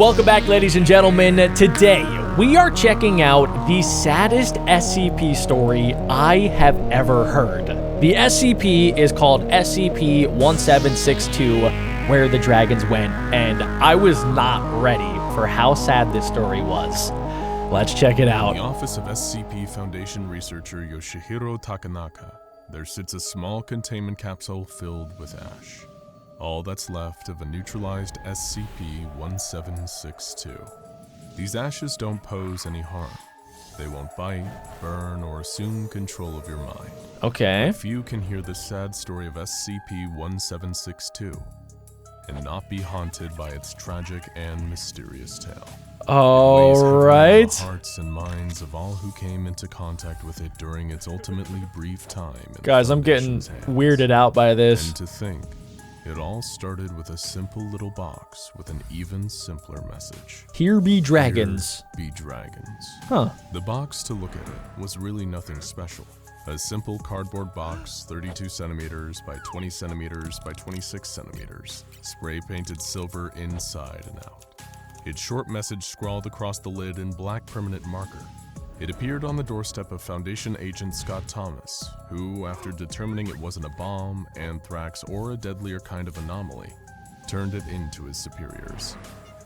Welcome back, ladies and gentlemen. Today, we are checking out the saddest SCP story I have ever heard. The SCP is called SCP-1762, Where the Dragons Went, and I was not ready for how sad this story was. Let's check it out. In the office of SCP Foundation researcher Yoshihiro Takanaka, there sits a small containment capsule filled with ash. All that's left of a neutralized SCP-1762. These ashes don't pose any harm. They won't bite, burn, or assume control of your mind. Okay. If you can hear the sad story of SCP-1762 and not be haunted by its tragic and mysterious tale. All right. The hearts and minds of all who came into contact with it during its ultimately brief time. Guys, I'm getting weirded out by this. And to think, it all started with a simple little box with an even simpler message. Here be dragons. Here be dragons. Huh. The box, to look at it, was really nothing special. A simple cardboard box, 32 centimeters by 20 centimeters by 26 centimeters, spray painted silver inside and out. Its short message scrawled across the lid in black permanent marker. It appeared on the doorstep of Foundation agent Scott Thomas, who, after determining it wasn't a bomb, anthrax, or a deadlier kind of anomaly, turned it in to his superiors.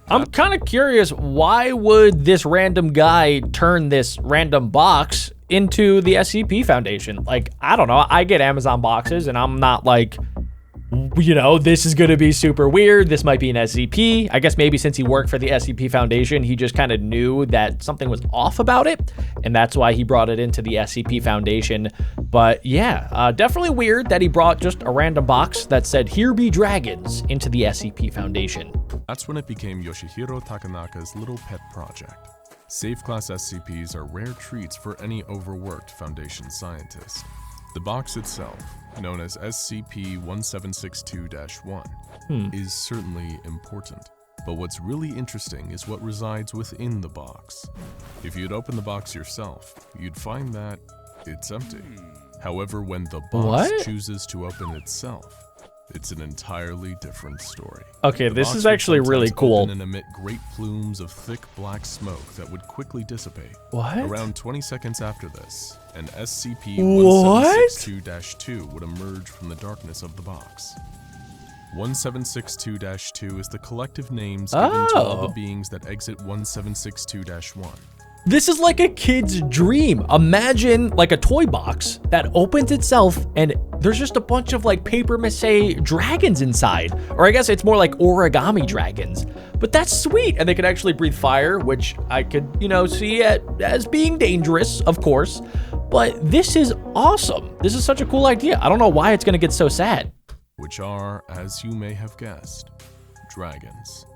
I'm kind of curious, why would this random guy turn this random box into the SCP Foundation? Like, I don't know. I get Amazon boxes, and I'm not like, you know, this is going to be super weird. This might be an SCP. I guess maybe since he worked for the SCP Foundation, he just kind of knew that something was off about it, and that's why he brought it into the SCP Foundation. But yeah, definitely weird that he brought just a random box that said, "Here be dragons," into the SCP Foundation. That's when it became Yoshihiro Takanaka's little pet project. Safe-class SCPs are rare treats for any overworked Foundation scientist. The box itself, known as SCP-1762-1, is certainly important. But what's really interesting is what resides within the box. If you'd open the box yourself, you'd find that it's empty. However, when the box chooses to open itself, it's an entirely different story. Okay, this is actually really cool. And emit great plumes of thick black smoke that would quickly dissipate. What? Around 20 seconds after this, an SCP-1762-2 would emerge from the darkness of the box. 1762-2 is the collective names given to all the beings that exit 1762-1. This is like a kid's dream. Imagine like a toy box that opens itself and there's just a bunch of like paper mache dragons inside. Or I guess it's more like origami dragons. But that's sweet. And they could actually breathe fire, which I could, you know, see as being dangerous, of course. But this is awesome. This is such a cool idea. I don't know why it's going to get so sad. Which are, as you may have guessed, dragons.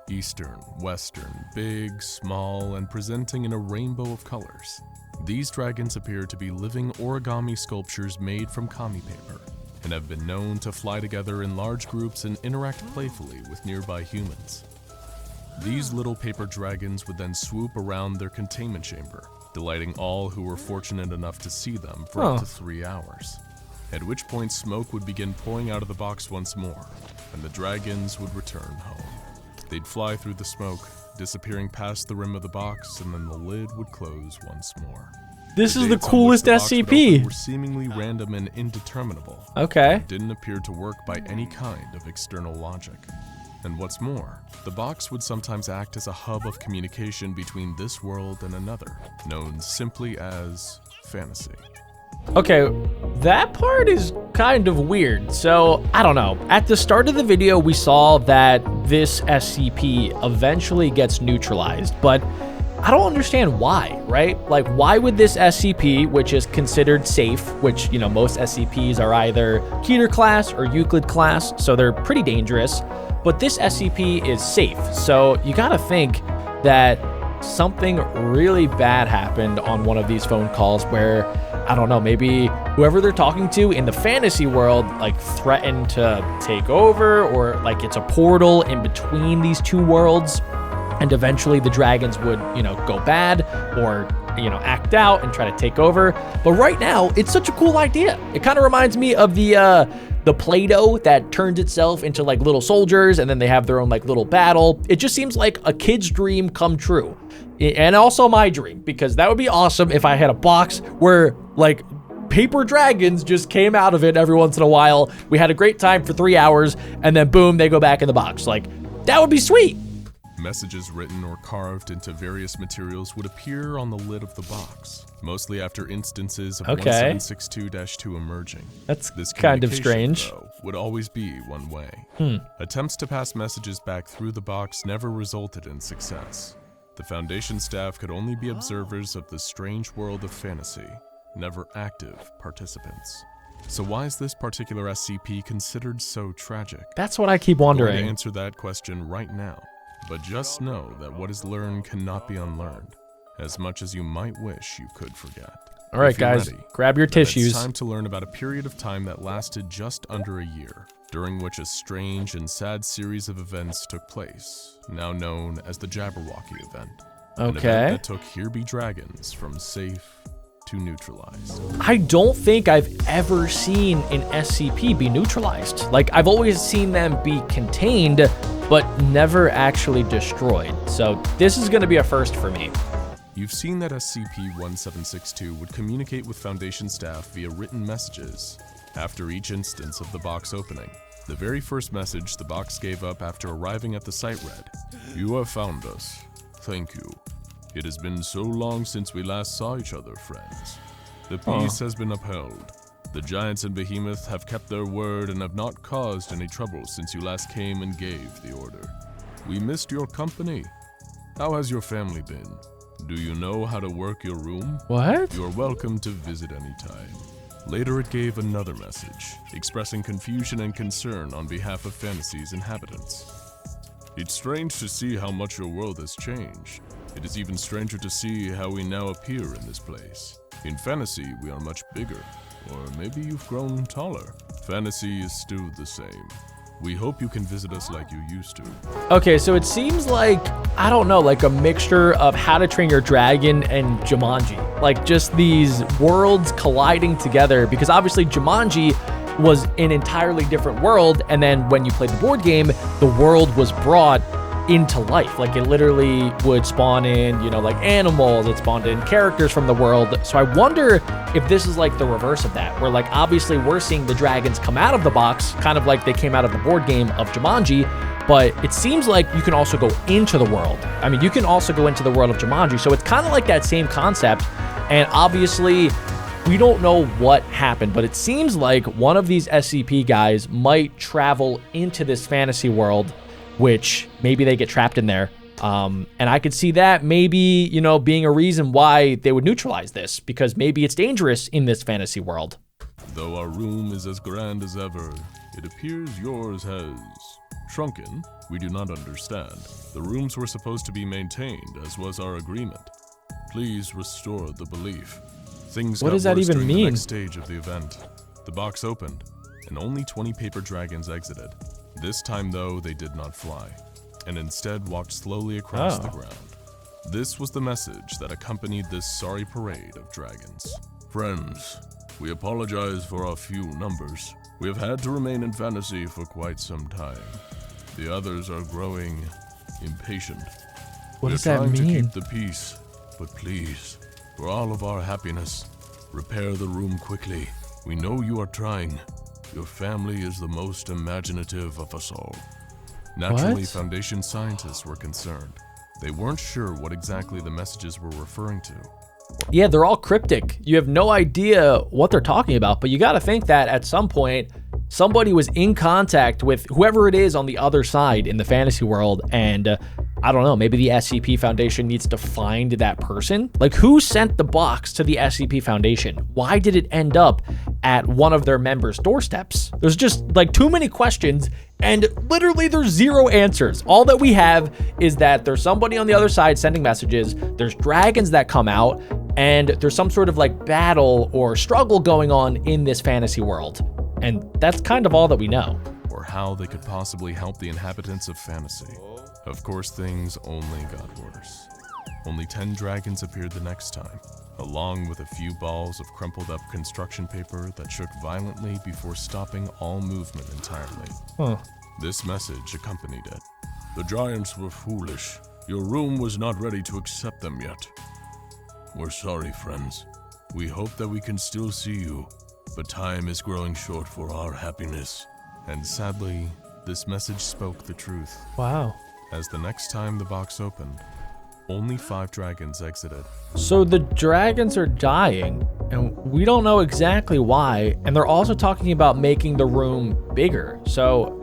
Eastern, Western, big, small, and presenting in a rainbow of colors. These dragons appear to be living origami sculptures made from kami paper, and have been known to fly together in large groups and interact playfully with nearby humans. These little paper dragons would then swoop around their containment chamber, delighting all who were fortunate enough to see them for up to 3 hours. At which point smoke would begin pouring out of the box once more, and the dragons would return home. They'd fly through the smoke, disappearing past the rim of the box, and then the lid would close once more. This is the coolest SCP. Were seemingly random and indeterminable. Okay. It didn't appear to work by any kind of external logic. And what's more, the box would sometimes act as a hub of communication between this world and another, known simply as fantasy. Okay, that part is kind of weird. So, I don't know. At the start of the video, we saw that this SCP eventually gets neutralized, but I don't understand why, right? Like, why would this SCP, which is considered safe, which, you know, most SCPs are either Keter class or Euclid class, so they're pretty dangerous, but this SCP is safe. So, you gotta think that something really bad happened on one of these phone calls where, I don't know, maybe whoever they're talking to in the fantasy world like threatened to take over, or like it's a portal in between these two worlds, and eventually the dragons would, you know, go bad or, you know, act out and try to take over. But right now, it's such a cool idea. It kind of reminds me of the the Play-Doh that turns itself into like little soldiers, and then they have their own like little battle. It just seems like a kid's dream come true. And also my dream, because that would be awesome if I had a box where like paper dragons just came out of it every once in a while. We had a great time for 3 hours, and then boom, they go back in the box. Like, that would be sweet. Messages written or carved into various materials would appear on the lid of the box, mostly after instances of 1762-2 emerging. That's this kind of strange. Though, would always be one way. Attempts to pass messages back through the box never resulted in success. The Foundation staff could only be observers of the strange world of fantasy, never active participants. So why is this particular SCP considered so tragic? That's what I keep wondering. I'm going to answer that question right now. But just know that what is learned cannot be unlearned, as much as you might wish you could forget. All right, guys, grab your tissues. It's time to learn about a period of time that lasted just under a year, during which a strange and sad series of events took place, now known as the Jabberwocky event. An event that took Here Be Dragons from safe to neutralized. I don't think I've ever seen an SCP be neutralized. Like, I've always seen them be contained, but never actually destroyed. So this is going to be a first for me. You've seen that SCP-1762 would communicate with Foundation staff via written messages after each instance of the box opening. The very first message the box gave up after arriving at the site read, "You have found us. Thank you. It has been so long since we last saw each other, friends. The peace has been upheld. The giants and behemoth have kept their word and have not caused any trouble since you last came and gave the order. We missed your company. How has your family been? Do you know how to work your room? What? You're welcome to visit anytime." Later it gave another message, expressing confusion and concern on behalf of Fantasy's inhabitants. "It's strange to see how much your world has changed. It is even stranger to see how we now appear in this place. In Fantasy, we are much bigger. Or maybe you've grown taller. Fantasy is still the same. We hope you can visit us like you used to." Okay, so it seems like, I don't know, like a mixture of How to Train Your Dragon and Jumanji. Like, just these worlds colliding together, because obviously Jumanji was an entirely different world, and then when you played the board game, the world was brought into life. Like, it literally would spawn in, you know, like animals, it spawned in characters from the world. So I wonder if this is like the reverse of that, where like obviously we're seeing the dragons come out of the box, kind of like they came out of the board game of Jumanji, but it seems like you can also go into the world. I mean, you can also go into the world of Jumanji, so it's kind of like that same concept. And obviously we don't know what happened, but it seems like one of these SCP guys might travel into this fantasy world, which maybe they get trapped in there. And I could see that maybe, you know, being a reason why they would neutralize this, because maybe it's dangerous in this fantasy world. "Though our room is as grand as ever, it appears yours has shrunken. We do not understand. The rooms were supposed to be maintained, as was our agreement. Please restore the belief." Things What got does that worse even during mean? The next stage of the event. The box opened, and only 20 paper dragons exited. This time, though, they did not fly, and instead walked slowly across the ground. This was the message that accompanied this sorry parade of dragons. "Friends, we apologize for our few numbers. We have had to remain in Fantasy for quite some time. The others are growing impatient. What does We are that trying to mean? keep the peace, but please, for all of our happiness, repair the room quickly. We know you are trying. Your family is the most imaginative of us all." Naturally, What? Foundation scientists were concerned. They weren't sure what exactly the messages were referring to. Yeah, they're all cryptic. You have no idea what they're talking about, but you got to think that at some point, somebody was in contact with whoever it is on the other side in the fantasy world, and I don't know, maybe the SCP Foundation needs to find that person. Like, who sent the box to the SCP Foundation? Why did it end up at one of their members' doorsteps? There's just like too many questions, and literally there's zero answers. All that we have is that there's somebody on the other side sending messages, there's dragons that come out, and there's some sort of like battle or struggle going on in this fantasy world. And that's kind of all that we know. Or how they could possibly help the inhabitants of Fantasy. Of course, things only got worse. Only 10 dragons appeared the next time, along with a few balls of crumpled up construction paper that shook violently before stopping all movement entirely. Huh. This message accompanied it. The giants were foolish. Your room was not ready to accept them yet. We're sorry, friends. We hope that we can still see you, but time is growing short for our happiness. And sadly, this message spoke the truth. Wow. As the next time the box opened, only 5 dragons exited. So the dragons are dying, and we don't know exactly why, and they're also talking about making the room bigger. So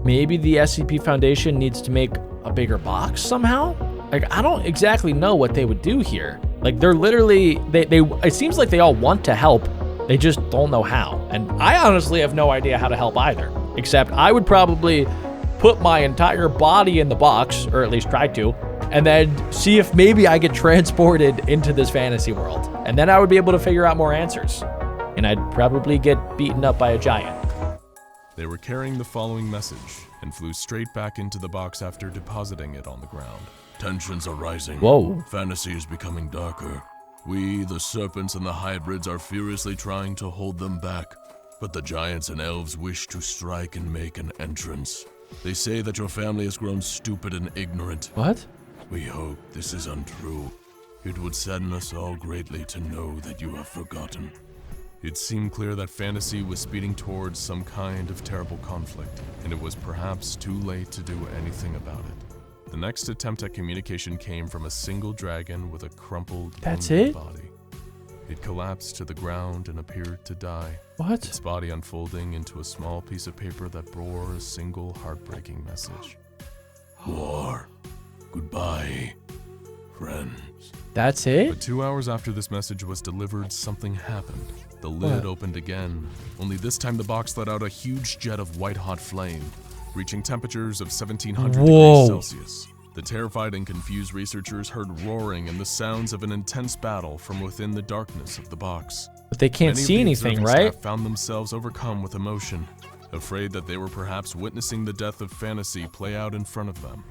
maybe the SCP Foundation needs to make a bigger box somehow? Like, I don't exactly know what they would do here. Like, they're literally, it seems like they all want to help, they just don't know how. And I honestly have no idea how to help either, except I would probably put my entire body in the box, or at least try to, and then see if maybe I get transported into this fantasy world. And then I would be able to figure out more answers. And I'd probably get beaten up by a giant. They were carrying the following message and flew straight back into the box after depositing it on the ground. Tensions are rising. Whoa. Fantasy is becoming darker. We, the serpents and the hybrids, are furiously trying to hold them back. But the giants and elves wish to strike and make an entrance. They say that your family has grown stupid and ignorant. What? We hope this is untrue. It would sadden us all greatly to know that you have forgotten. It seemed clear that fantasy was speeding towards some kind of terrible conflict, and it was perhaps too late to do anything about it. The next attempt at communication came from a single dragon with a crumpled, wounded body. It collapsed to the ground and appeared to die. What? Its body unfolding into a small piece of paper that bore a single heartbreaking message. War. Goodbye, friends. That's it? But 2 hours after this message was delivered, something happened. The lid opened again, only this time the box let out a huge jet of white-hot flame, reaching temperatures of 1700 degrees Celsius. The terrified and confused researchers heard roaring and the sounds of an intense battle from within the darkness of the box. But they can't see anything, right? Staff found themselves overcome with emotion, afraid that they were perhaps witnessing the death of fantasy play out in front of them.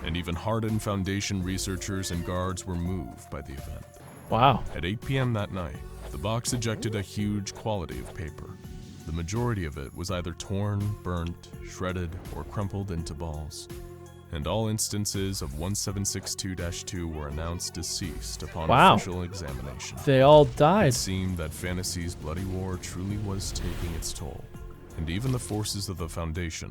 And even hardened Foundation researchers and guards were moved by the event. Wow. At 8 p.m. that night, the box ejected a huge quantity of paper. The majority of it was either torn, burnt, shredded, or crumpled into balls. And all instances of 1762-2 were announced deceased upon official examination. They all died. It seemed that fantasy's bloody war truly was taking its toll. And even the forces of the Foundation,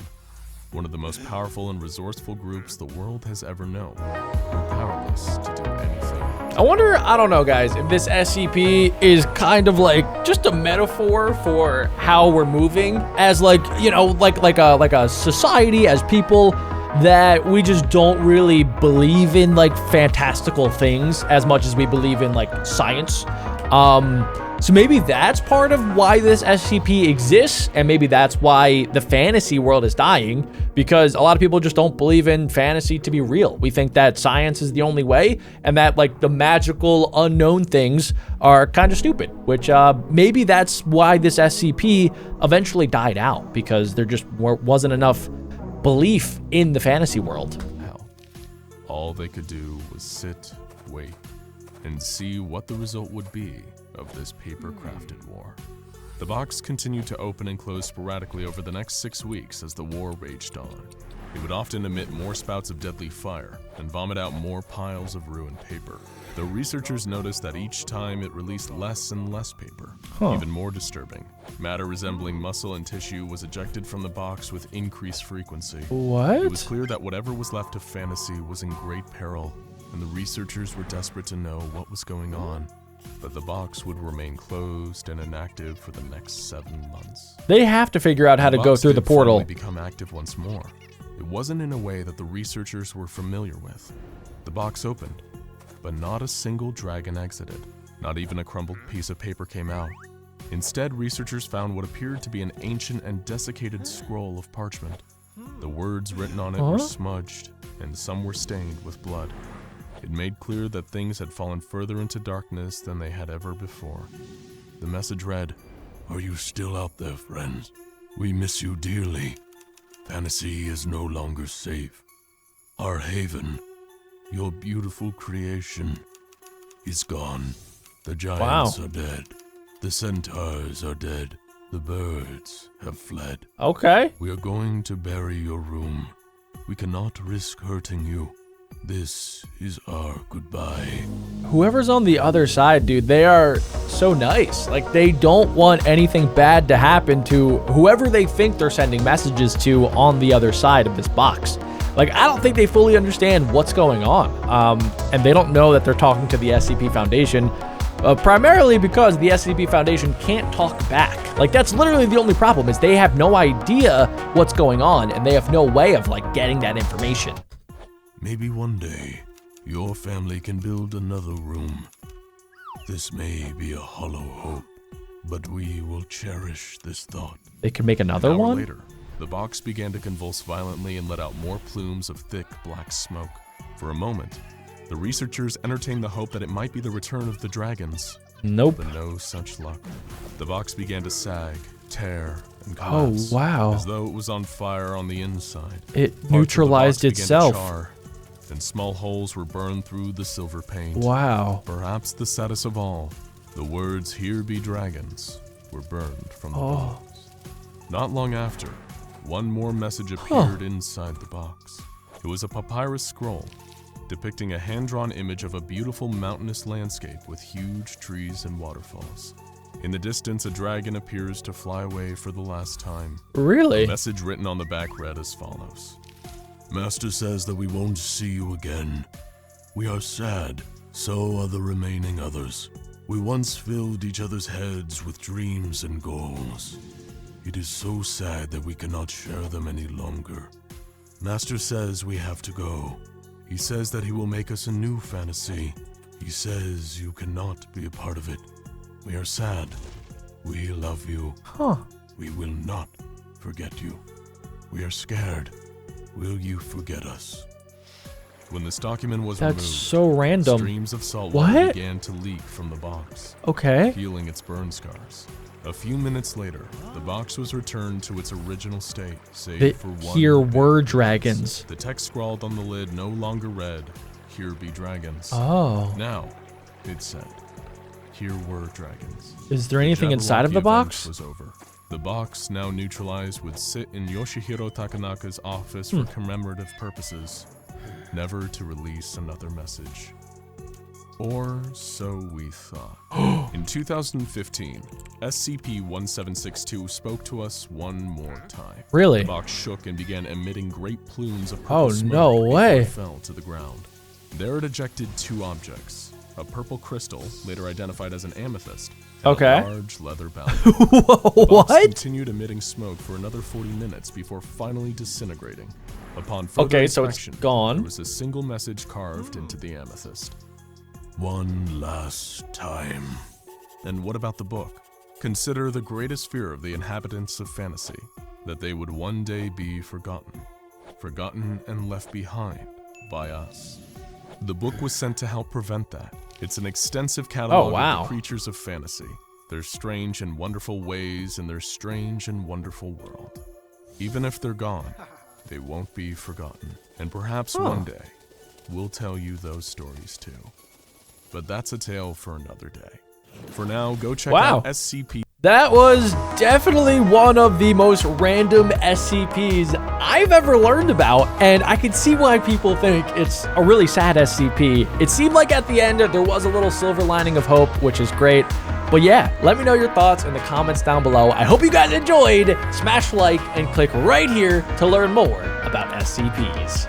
one of the most powerful and resourceful groups the world has ever known, were powerless to do anything. I wonder, I don't know guys, if this SCP is kind of like just a metaphor for how we're moving as like, you know, like a society, as people that we just don't really believe in like fantastical things as much as we believe in like science. So maybe that's part of why this SCP exists, and maybe that's why the fantasy world is dying, because a lot of people just don't believe in fantasy to be real. We think that science is the only way, and that like the magical unknown things are kind of stupid, which maybe that's why this SCP eventually died out, because there just wasn't enough belief in the fantasy world. Hell, all they could do was sit, wait, and see what the result would be of this paper-crafted war. The box continued to open and close sporadically over the next 6 weeks as the war raged on. It would often emit more spouts of deadly fire and vomit out more piles of ruined paper. The researchers noticed that each time it released less and less paper. Even more disturbing, matter resembling muscle and tissue was ejected from the box with increased frequency. What? It was clear that whatever was left of fantasy was in great peril, and the researchers were desperate to know what was going on. But the box would remain closed and inactive for the next 7 months. They have to figure out how to go through the portal. Become active once more. It wasn't in a way that the researchers were familiar with. The box opened, but not a single dragon exited. Not even a crumpled piece of paper came out. Instead, researchers found what appeared to be an ancient and desiccated scroll of parchment. The words written on it were smudged, and some were stained with blood. It made clear that things had fallen further into darkness than they had ever before. The message read, "Are you still out there, friends? We miss you dearly. Fantasy is no longer safe. Our haven, your beautiful creation is gone. The giants are dead. The centaurs are dead. The birds have fled. Okay. We are going to bury your room. We cannot risk hurting you. This is our goodbye. Whoever's on the other side, dude, they are so nice. Like, they don't want anything bad to happen to whoever they think they're sending messages to on the other side of this box. Like, I don't think they fully understand what's going on. And they don't know that they're talking to the SCP Foundation, primarily because the SCP Foundation can't talk back. Like, that's literally the only problem, is they have no idea what's going on, and they have no way of, like, getting that information. Maybe one day, your family can build another room. This may be a hollow hope, but we will cherish this thought. They can make another An hour one? later, the box began to convulse violently and let out more plumes of thick black smoke. For a moment, the researchers entertained the hope that it might be the return of the dragons. Nope. But no such luck. The box began to sag, tear, and collapse. Oh, wow. As though it was on fire on the inside. It Parts of the neutralized box began to itself. char, and small holes were burned through the silver paint. Wow. Perhaps the saddest of all, the words "Here be dragons" were burned from the box. Not long after, one more message appeared inside the box. It was a papyrus scroll depicting a hand-drawn image of a beautiful mountainous landscape with huge trees and waterfalls. In the distance, a dragon appears to fly away for the last time. Really? The message written on the back read as follows. Master says that we won't see you again. We are sad, so are the remaining others. We once filled each other's heads with dreams and goals. It is so sad that we cannot share them any longer. Master says we have to go. He says that he will make us a new fantasy. He says you cannot be a part of it. We are sad. We love you. We will not forget you. We are scared. Will you forget us? When this document was removed, so random. streams of salt water What? began to leak from the box, Okay. healing its burn scars. A few minutes later, the box was returned to its original state, save for one. Here big were difference. dragons. The text scrawled on the lid no longer read, "Here be dragons." Oh. Now, it said, "Here were dragons." Is there anything inside of the Jabberwocky event box? was over. The box, now neutralized, would sit in Yoshihiro Takanaka's office for commemorative purposes, never to release another message. Or so we thought. In 2015, SCP-1762 spoke to us one more time. Really? The box shook and began emitting great plumes of Oh, purple smoke no before way. it fell to the ground. There it ejected two objects. A purple crystal, later identified as an amethyst, and Okay. a large leather-bound book. The box What? continued emitting smoke for another 40 minutes before finally disintegrating. Upon further Okay, so it's inspection, gone. there was a single message carved into the amethyst. One last time. And what about the book? Consider the greatest fear of the inhabitants of fantasy, that they would one day be forgotten. Forgotten and left behind by us. The book was sent to help prevent that. It's an extensive catalog of the creatures of fantasy, their strange and wonderful ways in their strange and wonderful world. Even if they're gone, they won't be forgotten. And perhaps one day, we'll tell you those stories too. But that's a tale for another day. For now, go check out SCP. That was definitely one of the most random SCPs I've ever learned about, and I can see why people think it's a really sad SCP. It seemed like at the end there was a little silver lining of hope, which is great. But yeah, let me know your thoughts in the comments down below. I hope you guys enjoyed. Smash like and click right here to learn more about SCPs.